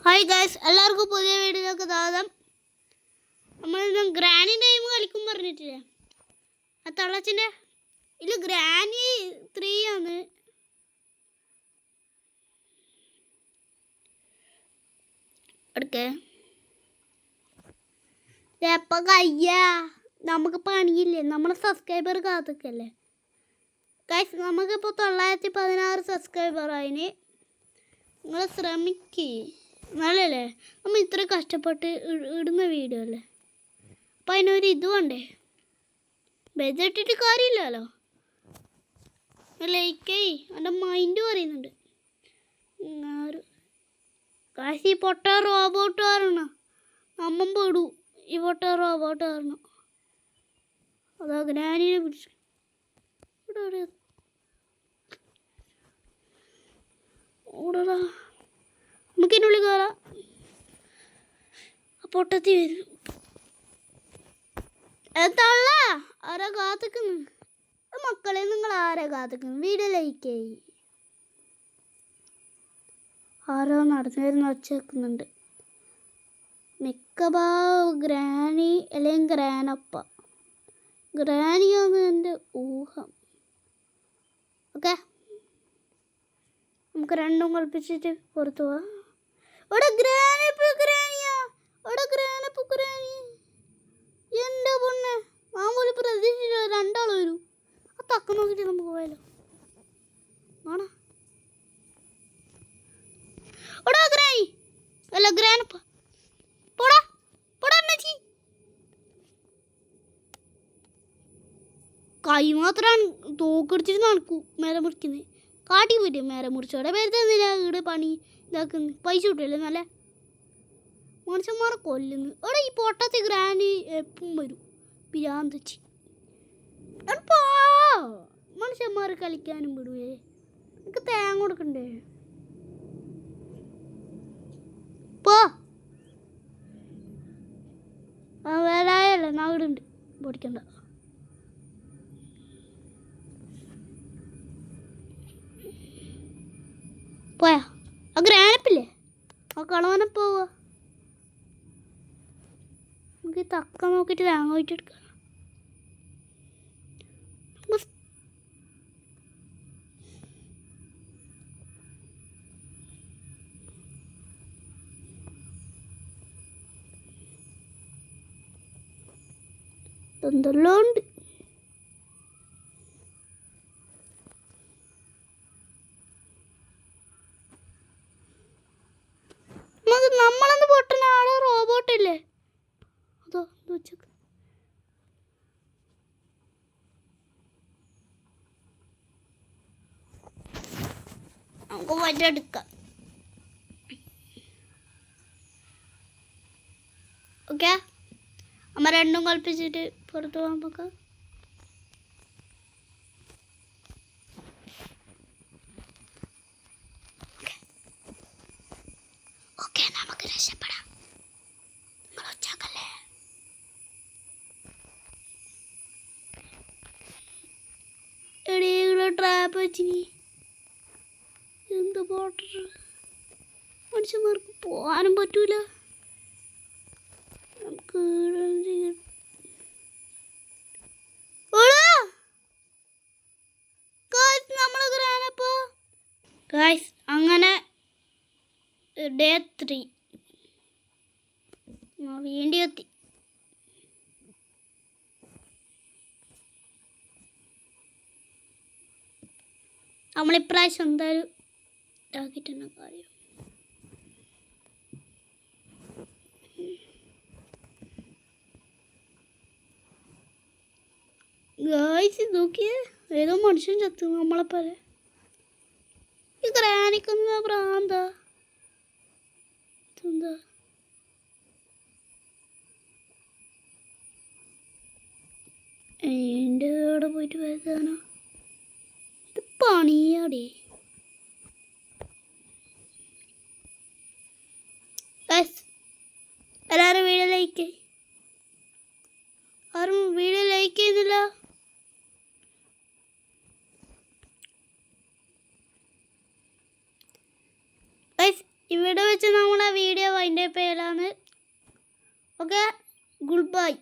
Hi guys, എല്ലാവർക്കും പുതിയ വീഡിയോയിലേക്ക് സ്വാഗതം. നമ്മളിന്ന് ഗ്രാനി ടൈം കളിക്കും പറഞ്ഞിട്ടില്ലേ? ആ തള്ളച്ചിൻ്റെ ഇതിൽ ഗ്രാനി 3 ആണ്. എടുക്കേ എപ്പോൾ കയ്യാ, നമുക്ക് പണിയില്ലേ, നമ്മളെ സബ്സ്ക്രൈബർ കാത്തിക്കല്ലേ ഗൈസ്. നമുക്കിപ്പോൾ 916 സബ്സ്ക്രൈബറായിന്. നിങ്ങൾ ശ്രമിക്കേ, നല്ലല്ലേ? നമ്മൾ ഇത്ര കഷ്ടപ്പെട്ട് ഇടുന്ന വീഡിയോ അല്ലേ, അപ്പം അതിനൊരു ഇത് വേണ്ടേ? ബജറ്റിട്ട് കാര്യമില്ലല്ലോ. ലൈക്കേ, എൻ്റെ മൈൻഡ് പറയുന്നുണ്ട്. കാശി ഈ പൊട്ട റോബോട്ട് കാരണം നമ്മൻ പെടൂ. ഈ പൊട്ട റോബോട്ട് കാരണം അതാ ഗ്രാനിനെ പിടിച്ചു. ഓടടാ, നമുക്കിനുള്ളിൽ കയറാം. പൊട്ടത്തി വരും. എത്തള്ള ആരാ കാത്തിക്കുന്നു? മക്കളെ, നിങ്ങൾ ആരാ കാത്തിക്കുന്നു? വീഡിയോ ലൈക്ക് ചെയ്യ്. ആരോ നടന്നു വരുന്ന ഒച്ച വെക്കുന്നുണ്ട്. മിക്കവാറും ഗ്രാനി അല്ലെങ്കിൽ ഗ്രാനപ്പ. ഗ്രാനിയാണ് എൻ്റെ ഊഹം. ഓക്കെ, നമുക്ക് രണ്ടും കളിപ്പിച്ചിട്ട് പുറത്തു പോവാം. ഇവിടെ ഗ്രാനിപ്പ് ഗ്രാനിയാ, ഇവിടെ ഗ്രാനപ്പ് ഗ്രാനി. എൻ്റെ പൊണ്ണെ, മാമൂലി പ്രതീക്ഷിച്ചില്ല രണ്ടാൾ വരും. ആ തക്ക നോക്കിയിട്ട് നമുക്ക് പോയാലോ? ആണോ? ഓടാ ഗ്രാനി, അല്ല ഗ്രാനപ്പ. പോടാ പോടാ അണ്ണച്ചി. കൈ മാത്രമാണ് തോക്കടിച്ചിട്ട് നടക്കൂ. മേലെ മുറിക്കുന്നത് കാട്ടി പോയിട്ട് മേലെ മുറിച്ചോടെ വരുത്തുന്നില്ല. ഇവിടെ പണി ഇതാക്കുന്നു, പൈസ കിട്ടില്ലേ നല്ല മനുഷ്യന്മാരെ കൊല്ലുന്നു. അവിടെ ഈ പൊട്ടത്തി ഗ്രാനി എപ്പം വരും പിരാന്തച്ചി. പോ, മനുഷ്യന്മാരെ കളിക്കാനും വിടുവേ. എനിക്ക് തേങ്ങ കൊടുക്കണ്ടേ? പോ, വേലായല്ലേ നാടുണ്ട്, പൊടിക്കണ്ട. പോയാ ആ ഗ്രാനപ്പില്ലേ, ആ കളവനെ പോവാ. നമുക്ക് തക്ക നോക്കിയിട്ട് തേങ്ങ പോയിട്ട് എടുക്കാം. എന്തെല്ലാം ഉണ്ട്. നമ്മളെന്ത് പൊട്ടന, ആടെ റോബോട്ടില്ലേ? അതോ ഉച്ചക്ക് നമുക്ക് പറ്റെടുക്കാം. ഓക്കെ, അമ്മ രണ്ടും കളിപ്പിച്ചിട്ട് പുറത്ത് പോകാൻ നോക്കാം. ഓക്കെ, നമുക്ക് രക്ഷപ്പെടാം. നിങ്ങൾ ഒച്ചാക്കല്ലേ? എടീ ട്രാപ്പ് വെച്ചിനി. എന്ത് പോട്ട, മനുഷ്യന്മാർക്ക് പോകാനും പറ്റൂല. നമുക്ക് ഗായ്സ്, അങ്ങനെ ഡേ 3 വീണ്ടും എത്തി. നമ്മളിപ്രാവശ്യം എന്തായാലും ഇതാക്കിയിട്ടുള്ള കാര്യം. ഗായ്സ് നോക്കിയേ, ഏതോ മനുഷ്യൻ ചത്തു നമ്മളെപ്പോലെ. ഈ ഗ്രാനിക്കുന്ന ഭ്രാന്ത എന്താ? എൻ്റെ അവിടെ പോയിട്ട് വരുത്താനോ? ഇത് പണിയാടേ. എല്ലാവരും വീഡിയോ ലൈക്ക്, ആരും വീഡിയോ ലൈക്ക് ചെയ്യുന്നില്ല. ഇവിടെ വെച്ച് നമ്മളെ വീഡിയോ വൈൻഡപ്പ് ചെയ്യലാണ്. Okay, good bye.